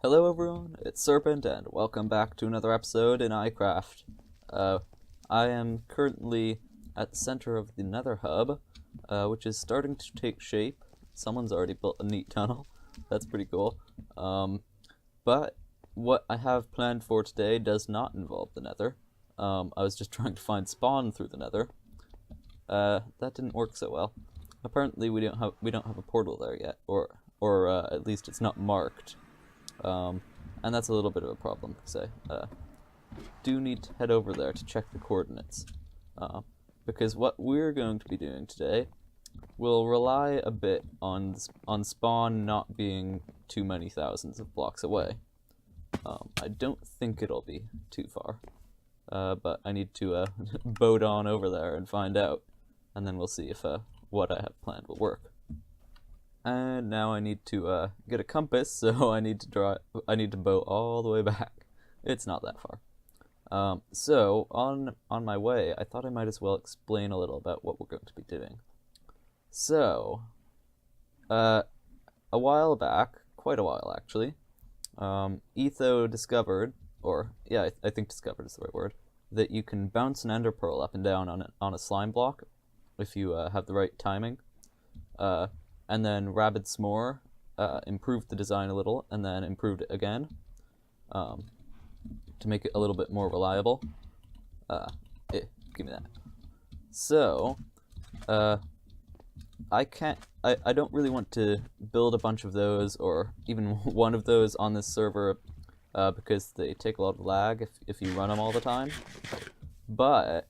Hello everyone, it's Serpent, and welcome back to another episode in iCraft. I am currently at the center of the Nether Hub, which is starting to take shape. Someone's already built a neat tunnel. That's pretty cool. But what I have planned for today does not involve the Nether. I was just trying to find spawn through the Nether. That didn't work so well. Apparently we don't have a portal there yet, or at least it's not marked. And that's a little bit of a problem, because I do need to head over there to check the coordinates. Because what we're going to be doing today will rely a bit on spawn not being too many thousands of blocks away. I don't think it'll be too far, but I need to boat on over there and find out, and then we'll see if what I have planned will work. And now I need to get a compass, so I need to boat all the way back. It's not that far. So on my way, I thought I might as well explain a little about what we're going to be doing. So, a while back, quite a while actually, Etho discovered, or yeah, I think discovered is the right word, that you can bounce an ender pearl up and down on a slime block if you have the right timing. And then Rabid S'more improved the design a little, and then improved it again to make it a little bit more reliable. Give me that. So, I don't really want to build a bunch of those, or even one of those on this server, because they take a lot of lag if you run them all the time. But,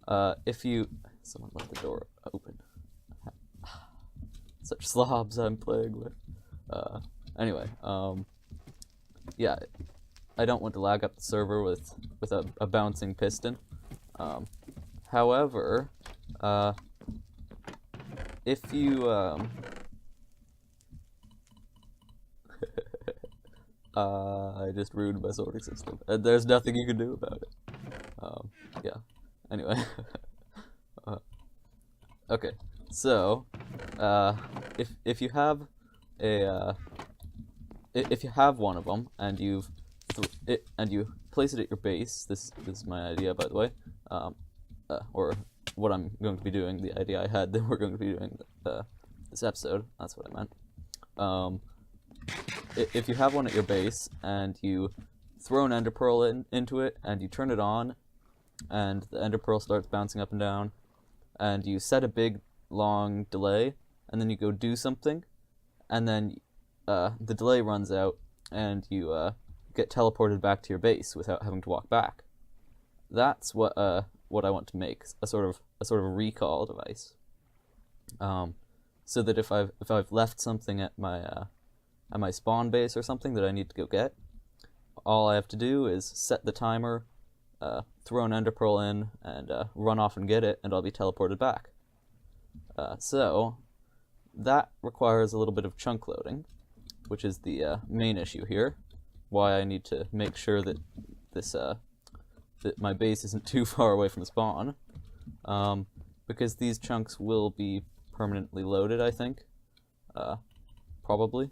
someone left the door open. Such slobs I'm playing with. Anyway, yeah, I don't want to lag up the server with a bouncing piston. However, if you I just ruined my sorting system, and there's nothing you can do about it. Yeah. Anyway, okay. So, if you have if you have one of them and you place it at your base, this is my idea, by the way, or what I'm going to be doing, the idea I had that we're going to be doing this episode. That's what I meant. If you have one at your base and you throw an ender pearl into it and you turn it on, and the ender pearl starts bouncing up and down, and you set a big long delay, and then you go do something, and then the delay runs out, and you get teleported back to your base without having to walk back. That's what I want to make, a sort of recall device. So that if I've left something at my spawn base or something that I need to go get, all I have to do is set the timer, throw an ender pearl in, and run off and get it, and I'll be teleported back. So, that requires a little bit of chunk loading, which is the main issue here. Why I need to make sure that that my base isn't too far away from spawn, because these chunks will be permanently loaded, I think, probably,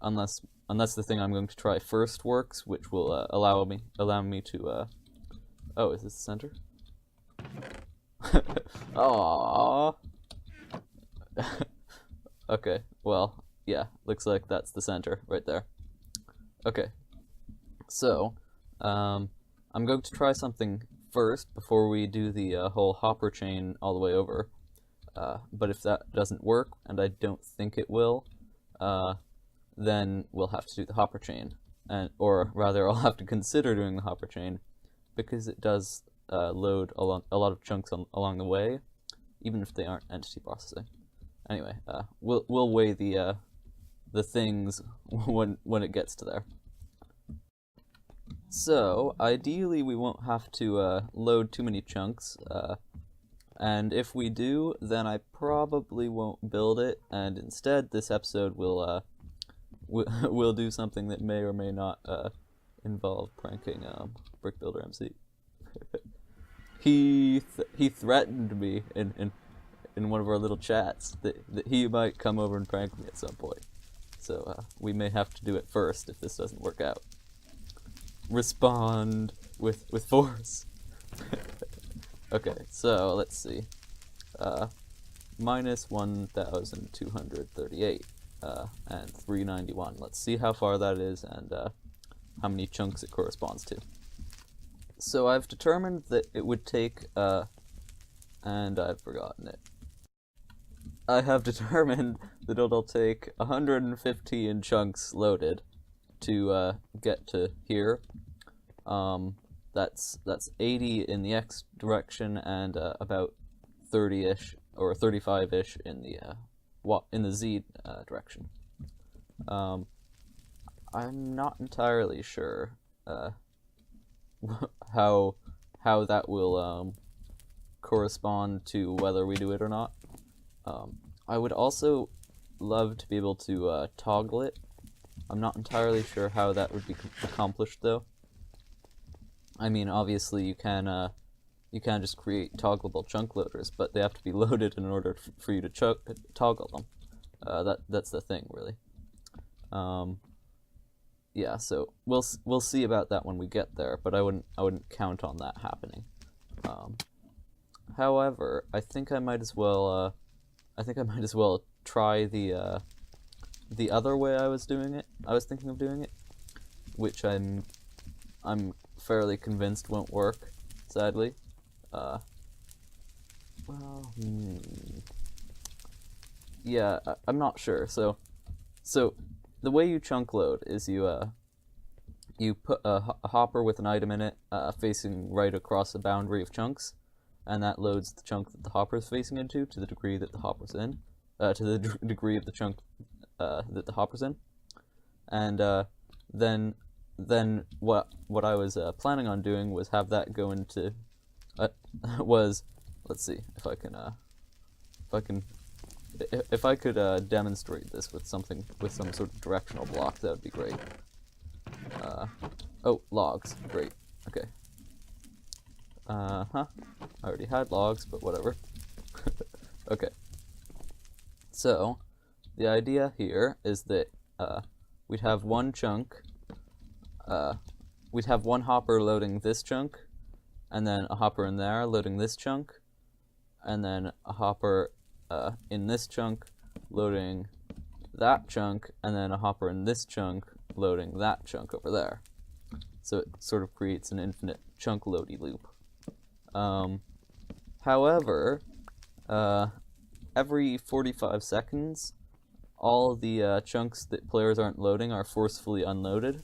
unless the thing I'm going to try first works, which will allow me to. Oh, is this the center? Aww. Okay, well, yeah, looks like that's the center right there. Okay, so I'm going to try something first before we do the whole hopper chain all the way over. But if that doesn't work, and I don't think it will, then we'll have to do the hopper chain, or rather, I'll have to consider doing the hopper chain, because it does load a lot of chunks along the way, even if they aren't entity processing. Anyway, we'll weigh the things when it gets to there. So ideally, we won't have to load too many chunks, and if we do, then I probably won't build it, and instead, this episode will we'll do something that may or may not involve pranking Brick Builder MC. He threatened me in one of our little chats that he might come over and prank me at some point. So we may have to do it first if this doesn't work out. Respond with force. Okay, so let's see. Minus 1,238 and 391. Let's see how far that is and how many chunks it corresponds to. So I've determined that it would take, and I've forgotten it. I have determined that it'll take 115 chunks loaded to get to here. That's 80 in the X direction and about 30-ish or 35-ish in the Z direction. I'm not entirely sure how that will correspond to whether we do it or not. I would also love to be able to toggle it. I'm not entirely sure how that would be accomplished though. I mean, obviously you can just create toggleable chunk loaders, but they have to be loaded in order for you to toggle them. That's the thing, really. Yeah, so we'll see about that when we get there, but I wouldn't count on that happening. However, I think I might as well try the other way I was thinking of doing it, which I'm fairly convinced won't work, sadly. Yeah, I'm not sure. So the way you chunk load is you put a hopper with an item in it facing right across the boundary of chunks, and that loads the chunk that the hopper is facing into to the degree that the hopper's in, to the degree of the chunk that the hopper's in, and then what I was planning on doing was have that go into let's see if I could demonstrate this with some sort of directional block, that would be great. Oh, logs, great. Okay. I already had logs, but whatever. Okay. So the idea here is that we'd have one chunk. We'd have one hopper loading this chunk, and then a hopper in there loading this chunk, and then a hopper in this chunk loading that chunk, and then a hopper in this chunk loading that chunk over there. So it sort of creates an infinite chunk loady loop. However, every 45 seconds, all the chunks that players aren't loading are forcefully unloaded.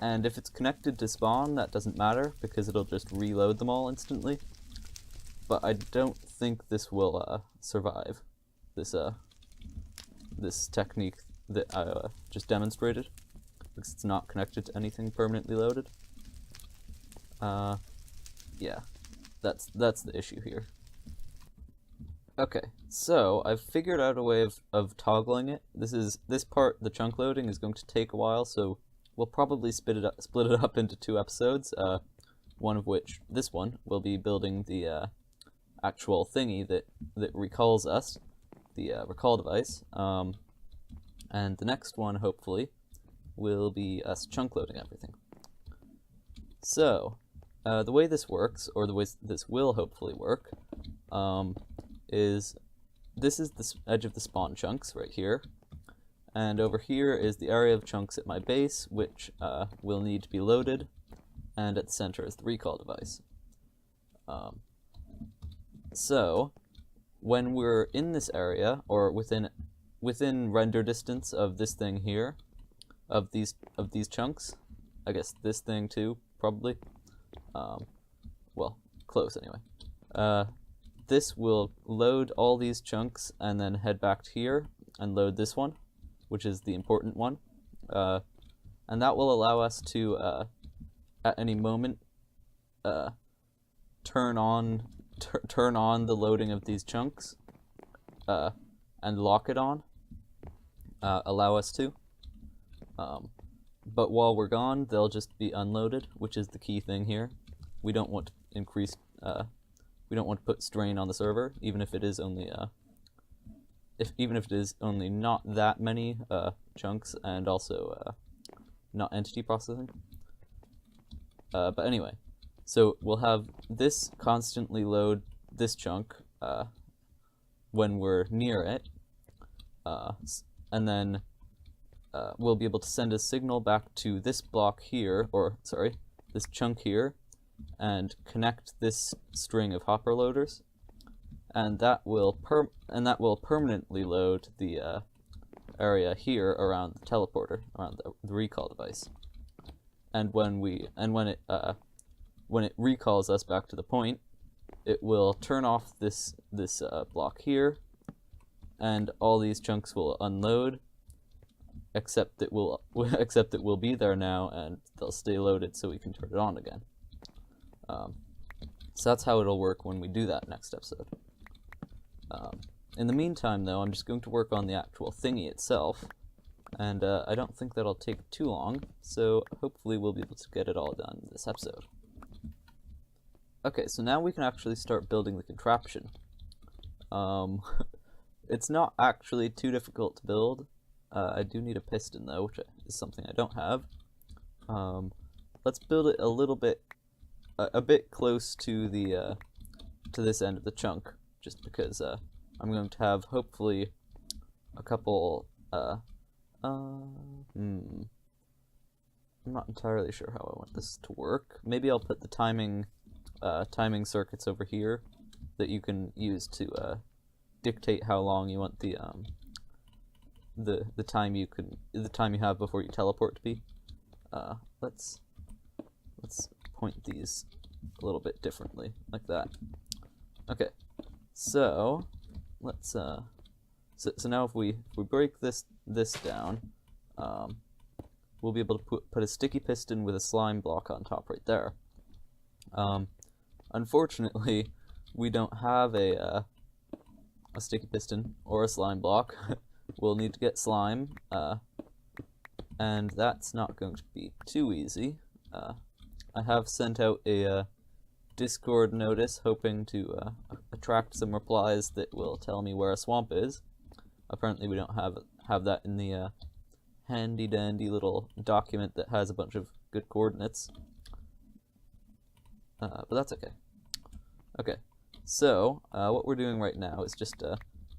And if it's connected to spawn, that doesn't matter, because it'll just reload them all instantly. But I don't think this will survive this technique that I just demonstrated, because it's not connected to anything permanently loaded. Yeah, that's the issue here. Okay, so I've figured out a way of toggling it. This part, the chunk loading, is going to take a while, so we'll probably split it up into 2 episodes. One of which, this one, will be building the actual thingy that recalls us, the recall device. And the next one, hopefully, will be us chunk loading everything. So, the way this works, or the way this will hopefully work, is this is the edge of the spawn chunks right here, and over here is the area of chunks at my base, which will need to be loaded, and at the center is the recall device. So when we're in this area, or within render distance of this thing here, of these chunks, I guess this thing too, probably, well, close anyway, this will load all these chunks and then head back to here and load this one, which is the important one, and that will allow us to at any moment turn on the loading of these chunks and lock it on, allow us to, but while we're gone they'll just be unloaded, which is the key thing here. We don't want to increase we don't want to put strain on the server, even if it is only even if it is only not that many chunks, and also not entity processing. But anyway, so we'll have this constantly load this chunk when we're near it, and then we'll be able to send a signal back to this block here, or sorry, this chunk here, and connect this string of hopper loaders, and that will permanently load the area here around the teleporter, around the recall device. And when it recalls us back to the point, it will turn off this block here, and all these chunks will unload, except it will be there now, and they'll stay loaded so we can turn it on again. So that's how it'll work when we do that next episode. In the meantime, though, I'm just going to work on the actual thingy itself, and I don't think that'll take too long, so hopefully we'll be able to get it all done this episode. Okay, so now we can actually start building the contraption. It's not actually too difficult to build. I do need a piston, though, which is something I don't have. Let's build it a little bit, a bit close to the to this end of the chunk, just because I'm going to have hopefully a couple. I'm not entirely sure how I want this to work. Maybe I'll put the timing circuits over here that you can use to dictate how long you want the time you have before you teleport to be. Let's point these a little bit differently, like that. Okay, so let's so now if we break this down, we'll be able to put a sticky piston with a slime block on top right there. Unfortunately, we don't have a sticky piston or a slime block. We'll need to get slime, and that's not going to be too easy. I have sent out a Discord notice hoping to attract some replies that will tell me where a swamp is. Apparently we don't have that in the handy dandy little document that has a bunch of good coordinates. But that's okay. Okay, so what we're doing right now is just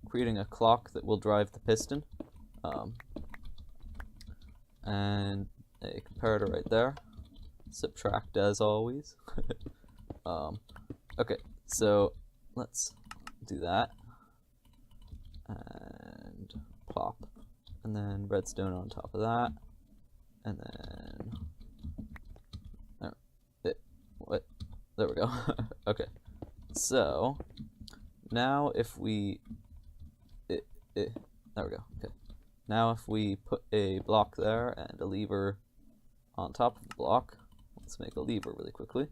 creating a clock that will drive the piston, and a comparator right there. Subtract as always. Okay, so let's do that, and plop, and then redstone on top of that, and then there we go. Okay, so now if we there we go. Okay, now if we put a block there and a lever on top of the block, let's make a lever really quickly.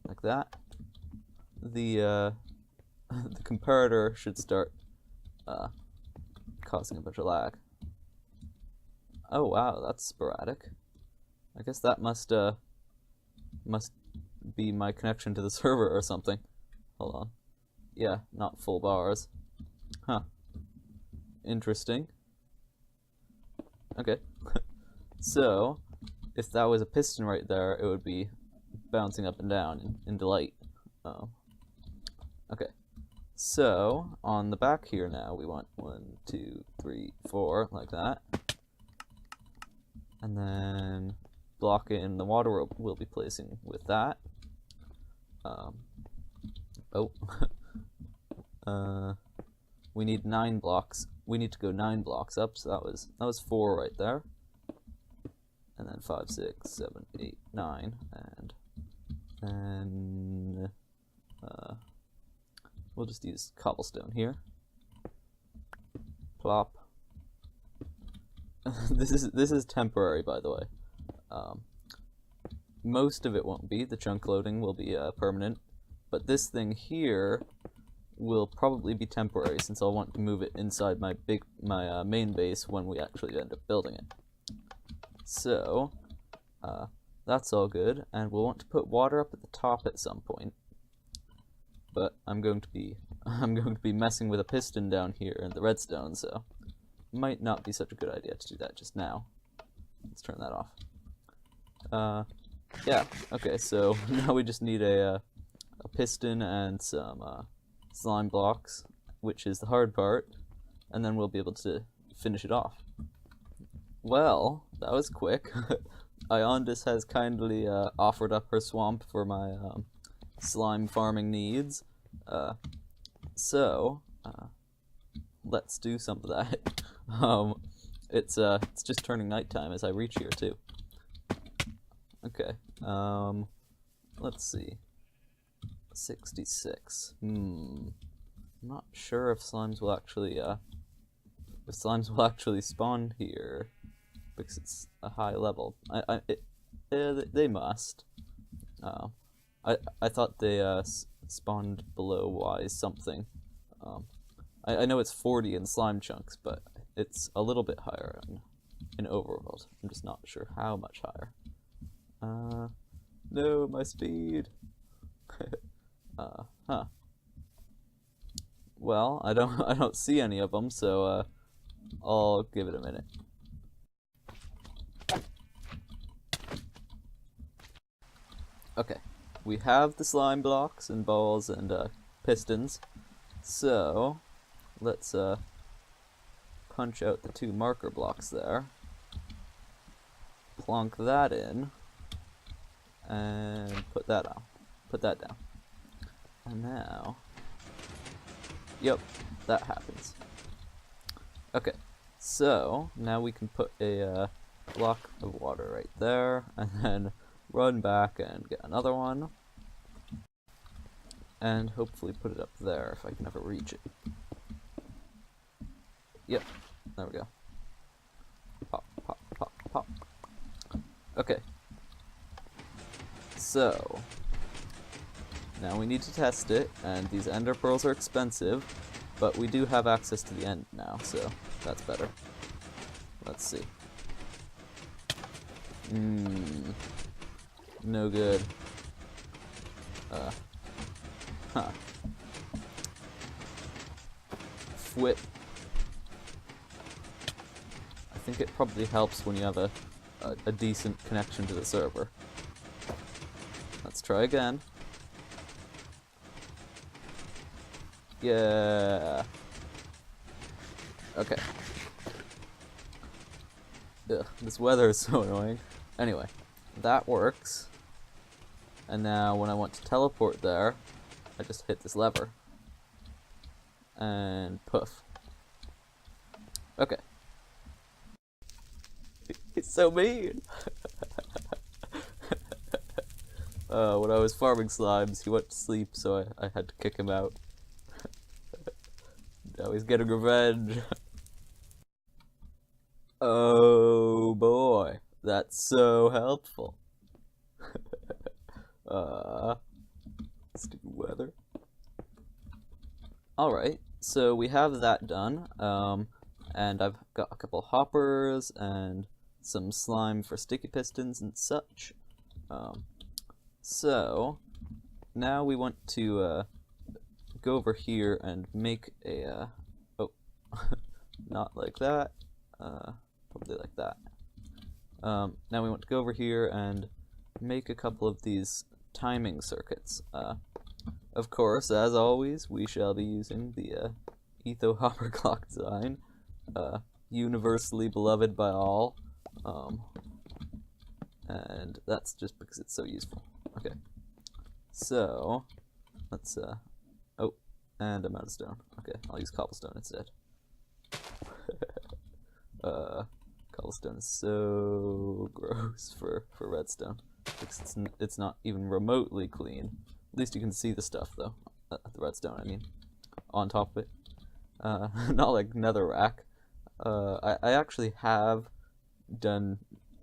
Like that. The the comparator should start causing a bunch of lag. Oh wow, that's sporadic. I guess that must be my connection to the server or something. Hold on. Yeah, not full bars. Huh. Interesting. Okay. So, if that was a piston right there, it would be bouncing up and down in delight. Okay. So, on the back here now, we want 1, 2, 3, 4, like that. And then block in the water we'll be placing with that. We need 9 blocks. We need to go 9 blocks up, so that was 4 right there. And then 5, 6, 7, 8, 9, and then we'll just use cobblestone here. Plop. This is temporary, by the way. Most of it won't be. The chunk loading will be permanent, but this thing here will probably be temporary, since I'll want to move it inside my main base when we actually end up building it. So that's all good, and we'll want to put water up at the top at some point. but I'm going to be messing with a piston down here in the redstone, so might not be such a good idea to do that just now. Let's turn that off. Yeah, okay, so now we just need a piston and some slime blocks, which is the hard part, and then we'll be able to finish it off. Well, that was quick. Iondis has kindly offered up her swamp for my slime farming needs, so let's do some of that. It's just turning nighttime as I reach here too. Okay, let's see. 66. I'm not sure if slimes will actually spawn here because it's a high level. They must. I thought they spawned below Y something. I know it's 40 in slime chunks, but it's a little bit higher in overworld. I'm just not sure how much higher. No, my speed. Huh. Well, I don't see any of them, so I'll give it a minute. Okay, we have the slime blocks and balls and pistons, so let's punch out the 2 marker blocks there, plonk that in, and put that down. And now, yep, that happens. Okay, so now we can put a block of water right there, and then run back and get another one, and hopefully put it up there if I can ever reach it. Yep, there we go. Pop, pop, pop, pop. Okay. So, now we need to test it, and these ender pearls are expensive, but we do have access to the end now, so that's better. Let's see. No good. Whip. I think it probably helps when you have a decent connection to the server. Let's try again. Yeah. Okay. Ugh, this weather is so annoying. Anyway, that works. And now when I want to teleport there, I just hit this lever. And poof. Okay. He's so mean! When I was farming slimes, he went to sleep, so I had to kick him out. Now he's getting revenge. Oh boy, that's so helpful. Stupid weather. Alright, so we have that done, and I've got a couple hoppers and some slime for sticky pistons and such. So now we want to go over here and make a oh, not like that, probably like that. Now we want to go over here and make a couple of these timing circuits. Of course, as always, we shall be using the Etho Hopper clock design, universally beloved by all, and that's just because it's so useful. Okay, so let's oh, and I'm out of stone. Okay, I'll use cobblestone instead. Cobblestone is so gross for redstone. It's not even remotely clean. At least you can see the stuff though. The redstone, I mean, on top of it. Not like netherrack. I actually have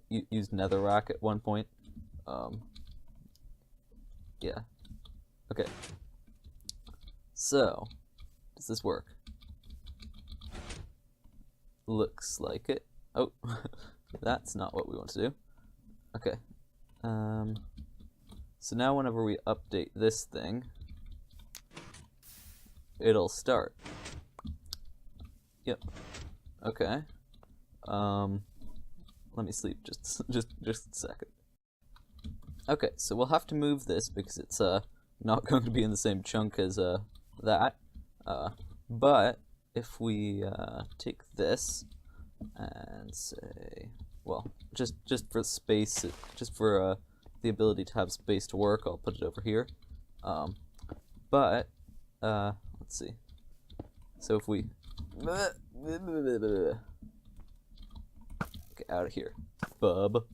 used netherrack at one point. Yeah. Okay. So, does this work? Looks like it. Oh, that's not what we want to do. Okay. So now whenever we update this thing, it'll start. Yep. Okay. Let me sleep just a second. Okay, so we'll have to move this because it's not going to be in the same chunk as that. But if we take this and say, well, just for space, just for the ability to have space to work, I'll put it over here. But let's see. So if we get out of here, bub,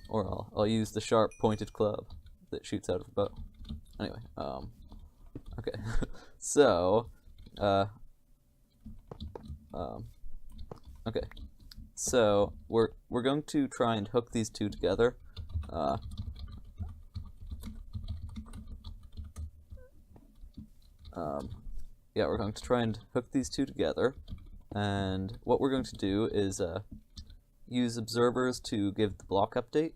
or I'll use the sharp pointed club that shoots out of a bow. Anyway, okay, so okay, so we're going to try and hook these two together. Yeah, we're going to try and hook these two together, and what we're going to do is use observers to give the block update.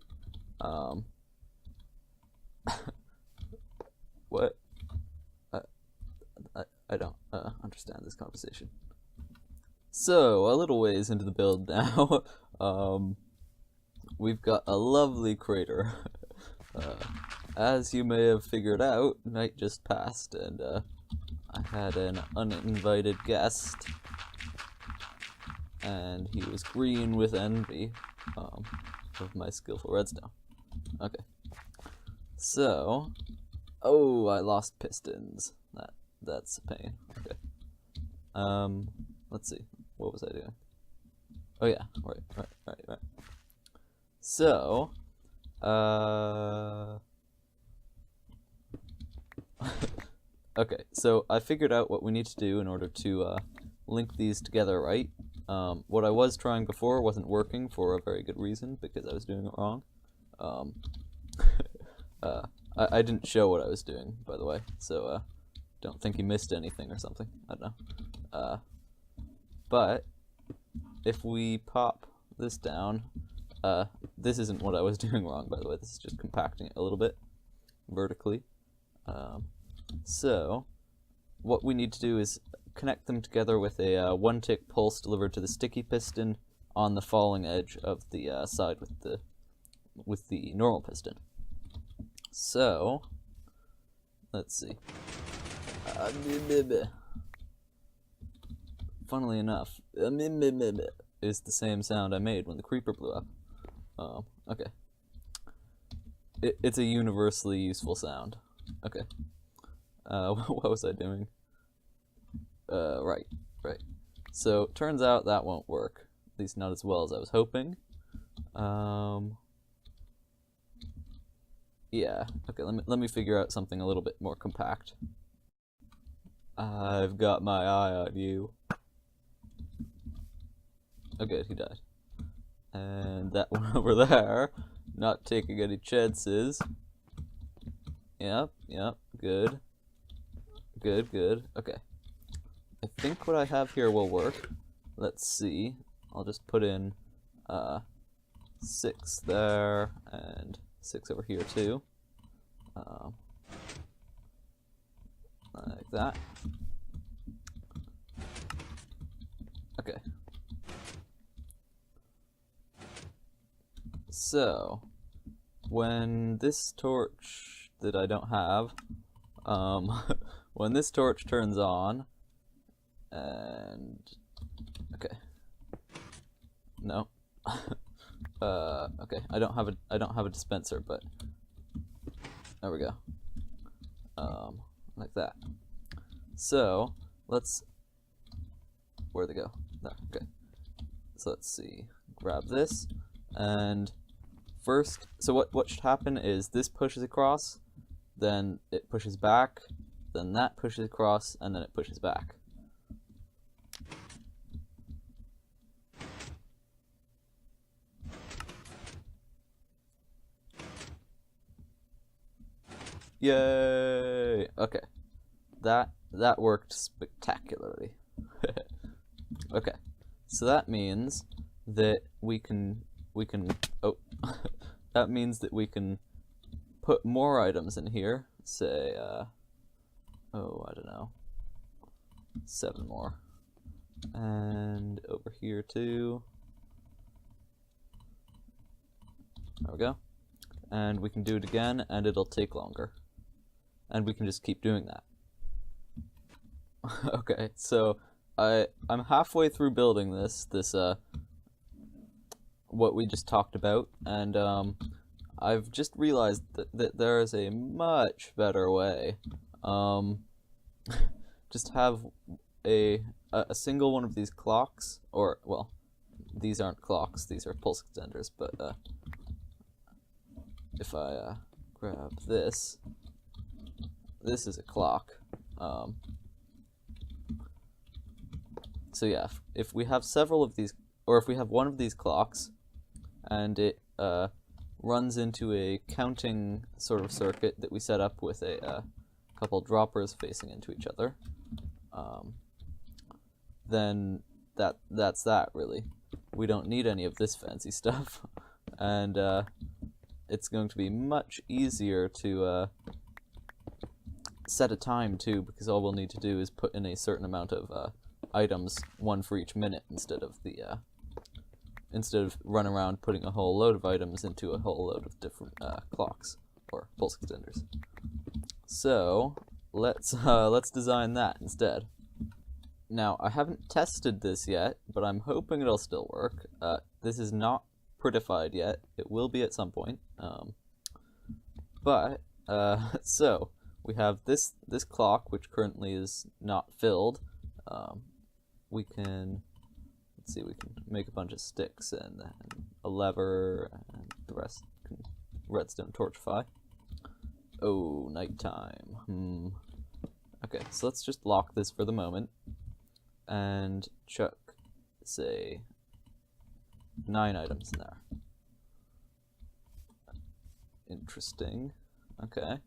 What? I don't understand this conversation. So, a little ways into the build now, we've got a lovely crater. As you may have figured out, night just passed, and I had an uninvited guest, and he was green with envy of my skillful redstone. Okay, so, oh, I lost pistons. That's a pain. Okay. Let's see. What was I doing? Oh yeah, right. So, okay, so I figured out what we need to do in order to link these together, right? What I was trying before wasn't working for a very good reason, because I was doing it wrong. I didn't show what I was doing, by the way, so don't think you missed anything or something. I don't know. But if we pop this down, this isn't what I was doing wrong, by the way. This is just compacting it a little bit vertically. So what we need to do is connect them together with a one-tick pulse delivered to the sticky piston on the falling edge of the side with the normal piston. So let's see. Funnily enough, is the same sound I made when the creeper blew up. Okay. It's a universally useful sound. Okay. What was I doing? Right. So, turns out that won't work. At least not as well as I was hoping. Yeah. Okay, let me figure out something a little bit more compact. I've got my eye on you. Oh good, he died. And that one over there, not taking any chances. Yep, good. Okay. I think what I have here will work. Let's see. I'll just put in 6 there and 6 over here too. Like that. Okay. So, when this torch that I don't have, when this torch turns on, and okay, no, okay, I don't have a dispenser, but there we go, like that. So let's, where'd they go? There, okay. So let's see, grab this, and first, so what should happen is this pushes across, then it pushes back, then that pushes across, and then it pushes back. Yay! Okay, that worked spectacularly. Okay, so that means that we can oh that means that we can put more items in here. Say oh, I don't know, 7 more. And over here too. There we go. And we can do it again, and it'll take longer. And we can just keep doing that. Okay, so I'm halfway through building this what we just talked about, and I've just realized that there is a much better way. Just have a single one of these clocks, or, well, these aren't clocks, these are pulse extenders, but if I grab this is a clock. So yeah, if we have several of these, or if we have one of these clocks, and it runs into a counting sort of circuit that we set up with a couple droppers facing into each other, then that's that, really. We don't need any of this fancy stuff, and it's going to be much easier to set a time too, because all we'll need to do is put in a certain amount of items, one for each minute, instead of running around putting a whole load of items into a whole load of different clocks or pulse extenders. So let's design that instead. Now, I haven't tested this yet, but I'm hoping it'll still work. This is not prettified yet. It will be at some point. So we have this clock, which currently is not filled. We can, let's see, we can make a bunch of sticks and then a lever, and the rest can redstone torchify. Oh, nighttime. Okay, so let's just lock this for the moment and chuck, say, 9 items in there. Interesting. Okay.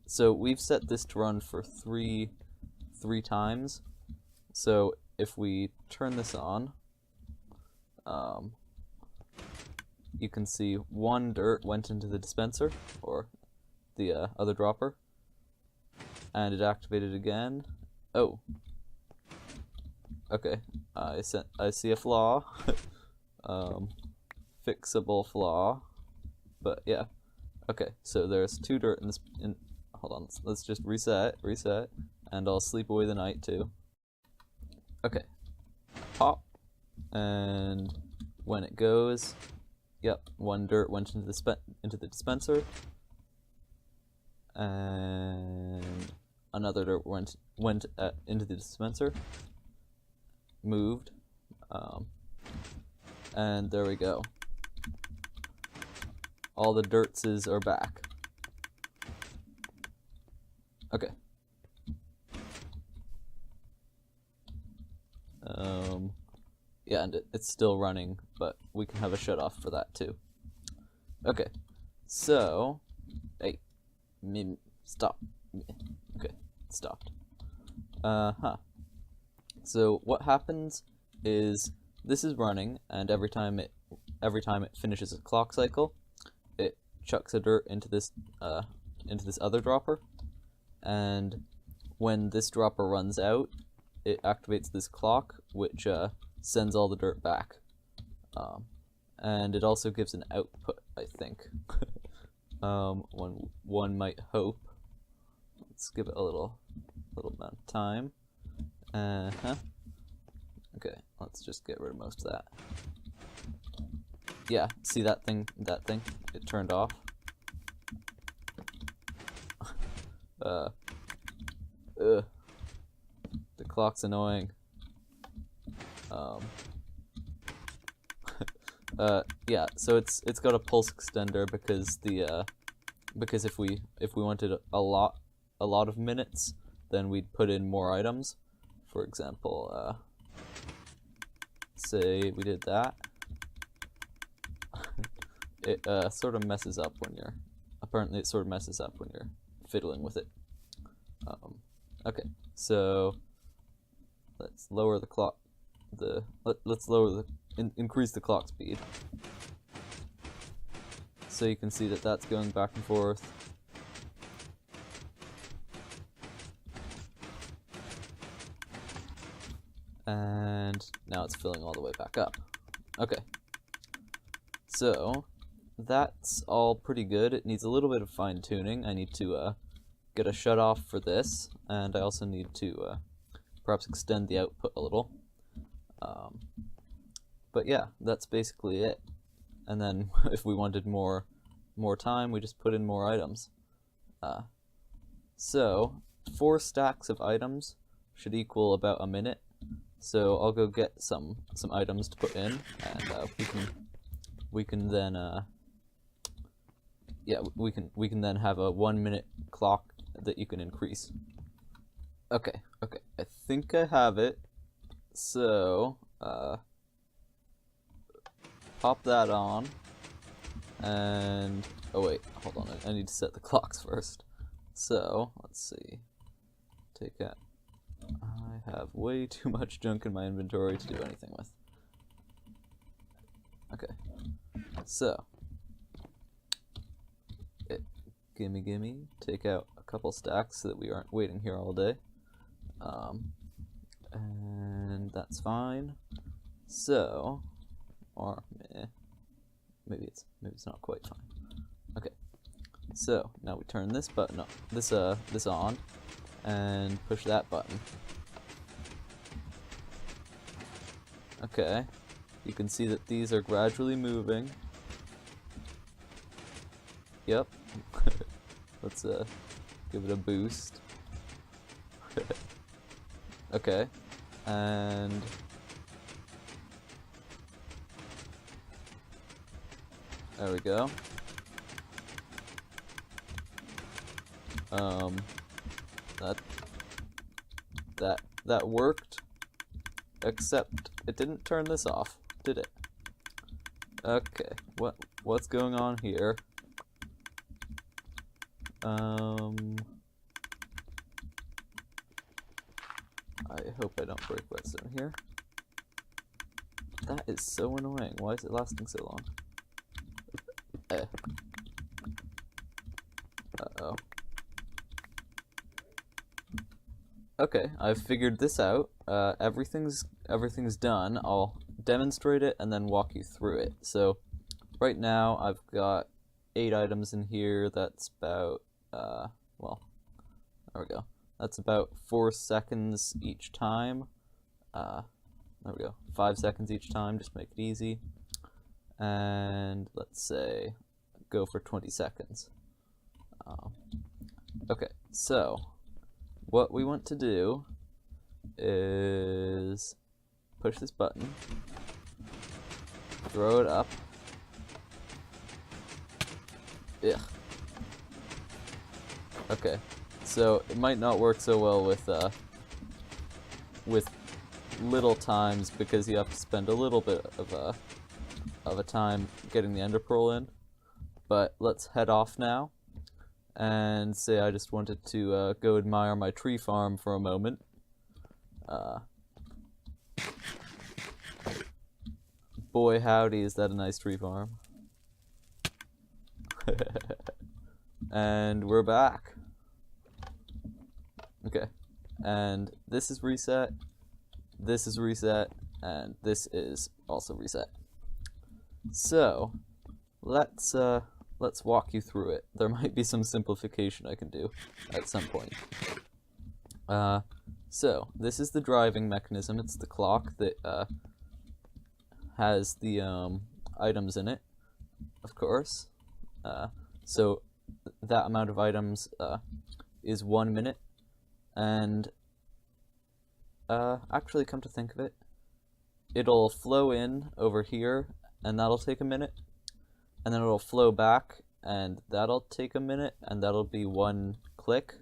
So we've set this to run for three times. So if we turn this on, you can see 1 dirt went into the dispenser, or the other dropper, and it activated again. Oh. Okay. I see a flaw. Fixable flaw. But yeah. Okay, so there's 2 dirt in this. Hold on, let's just reset, and I'll sleep away the night too. Okay, pop, and when it goes, yep, 1 dirt went into the dispenser, and another dirt went into the dispenser, moved, and there we go. All the dirtses are back. Okay. Yeah, and it's still running, but we can have a shut off for that too. Okay, so, hey, stop. Okay, it stopped. So what happens is this is running, and every time it finishes a clock cycle, it chucks a dirt into this other dropper, and when this dropper runs out, it activates this clock, which sends all the dirt back. And it also gives an output, I think. One might hope. Let's give it a little amount of time. Okay, let's just get rid of most of that. Yeah, see that thing? It turned off. The clock's annoying. Yeah, so it's got a pulse extender because if we wanted a lot of minutes, then we'd put in more items. For example, say we did that. It sort of messes up when you're fiddling with it. Okay, so let's lower the clock. Let's increase the clock speed, so you can see that that's going back and forth. it's filling all the way back up. Okay. So, that's all pretty good. It needs a little bit of fine-tuning. I need to get a shut-off for this, and I also need to perhaps extend the output a little. But yeah, that's basically it. And then if we wanted more time, we just put in more items. So 4 stacks of items should equal about a minute. So I'll go get some items to put in, and we can then we can then have a 1-minute clock that you can increase. Okay, I think I have it. So pop that on, and oh wait, hold on, I need to set the clocks first. So let's see, take out. I have way too much junk in my inventory to do anything with. Okay, so gimme, take out a couple stacks so that we aren't waiting here all day. And that's fine. So, or maybe it's not quite fine. Okay, so now we turn this button up, this on, and push that button. Okay, you can see that these are gradually moving. Yep. Let's give it a boost. Okay, and there we go. That worked, except it didn't turn this off, did it? Okay, what's going on here? I hope I don't break redstone here. That is so annoying. Why is it lasting so long? Uh-oh. Okay, I've figured this out. Everything's done. I'll demonstrate it and then walk you through it. So, right now I've got 8 items in here. That's about, well, there we go. That's about 4 seconds each time. There we go. 5 seconds each time, just make it easy. And let's say, go for 20 seconds. Okay, so what we want to do is push this button, throw it up. Ugh. Okay, so it might not work so well with little times because you have to spend a little bit of a time getting the ender pearl in. But let's head off now and say I just wanted to go admire my tree farm for a moment. Boy howdy, is that a nice tree farm. And we're back. Okay, and this is reset, this is reset, and this is also reset. So let's walk you through it. There might be some simplification I can do at some point. So this is the driving mechanism. It's the clock that has the items in it, of course. So that amount of items is 1 minute, and actually, come to think of it, it'll flow in over here, and that'll take a minute, and then it'll flow back, and that'll take a minute, and that'll be 1 click.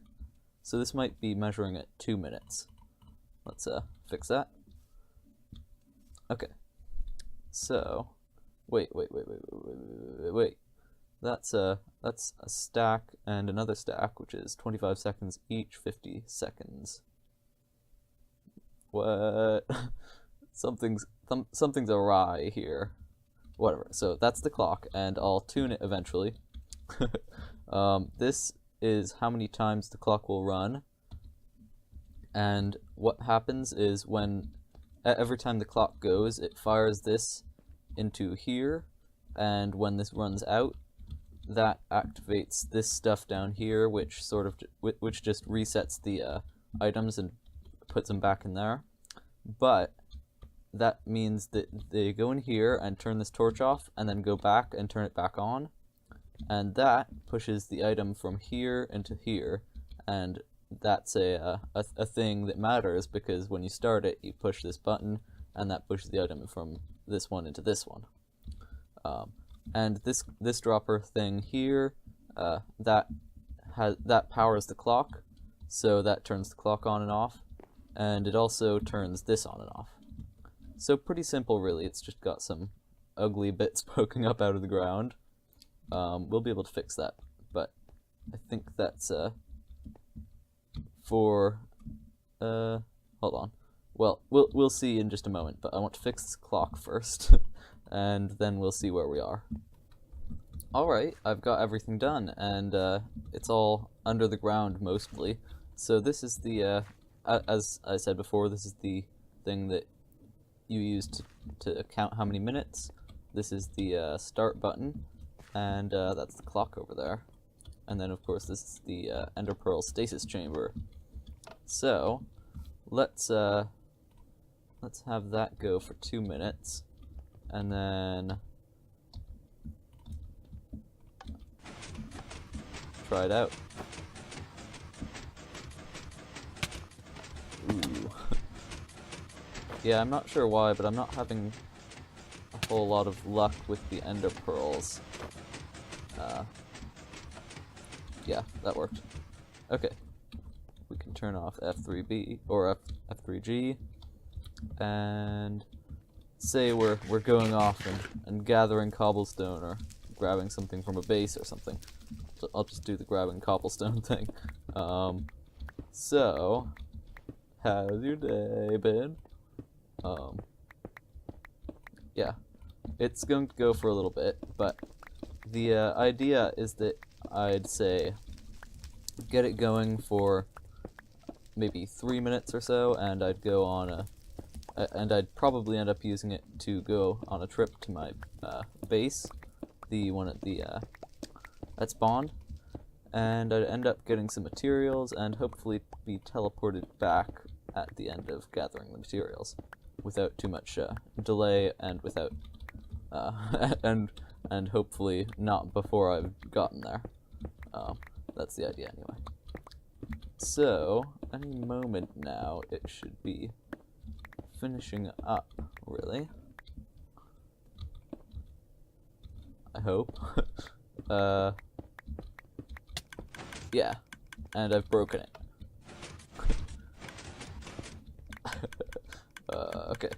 So this might be measuring at 2 minutes. Let's fix that. Okay. So, wait. That's a stack and another stack, which is 25 seconds each, 50 seconds. What? Something's awry here. Whatever. So that's the clock, and I'll tune it eventually. This is how many times the clock will run. And what happens is when every time the clock goes, it fires this into here, and when this runs out, that activates this stuff down here, which which just resets the items and puts them back in there. But that means that they go in here and turn this torch off, and then go back and turn it back on, and that pushes the item from here into here, and that's a thing that matters, because when you start it, you push this button, and that pushes the item from this one into this one. And this dropper thing here, that powers the clock, so that turns the clock on and off, and it also turns this on and off. So pretty simple, really. It's just got some ugly bits poking up out of the ground. We'll be able to fix that, but I think that's for hold on. Well, we'll see in just a moment, but I want to fix this clock first, and then we'll see where we are. Alright, I've got everything done, and it's all under the ground mostly. So this is the, as I said before, this is the thing that you use to count how many minutes. This is the start button, and that's the clock over there. And then of course this is the Ender Pearl stasis chamber. So let's have that go for 2 minutes, and then try it out. Ooh. Yeah, I'm not sure why, but I'm not having a whole lot of luck with the Ender Pearls. Yeah, that worked. Okay. We can turn off F3B, or F3G, and say we're going off and gathering cobblestone, or grabbing something from a base or something. So I'll just do the grabbing cobblestone thing. So, how's your day been? Yeah, it's going to go for a little bit, but the idea is that I'd say get it going for maybe 3 minutes or so, and I'd go on and I'd probably end up using it to go on a trip to my base, the one at the at spawn, and I'd end up getting some materials and hopefully be teleported back at the end of gathering the materials without too much delay, and without and hopefully not before I've gotten there. That's the idea anyway. So any moment now it should be finishing up, really. I hope. Yeah, and I've broken it. Okay.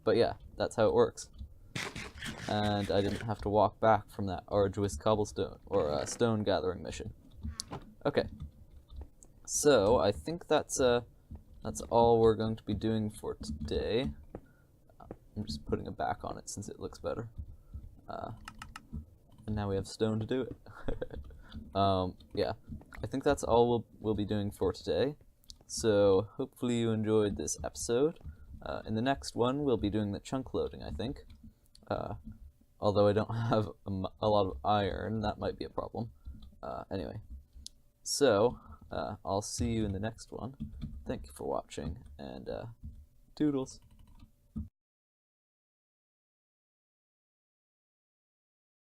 But yeah, that's how it works. And I didn't have to walk back from that arduous cobblestone, or stone gathering mission. Okay. So, I think that's all we're going to be doing for today. I'm just putting a back on it since it looks better. And now we have stone to do it. Yeah, I think that's all we'll be doing for today. So hopefully you enjoyed this episode. In the next one, we'll be doing the chunk loading, I think. Although I don't have a lot of iron, that might be a problem. Anyway, so I'll see you in the next one. Thank you for watching, and toodles.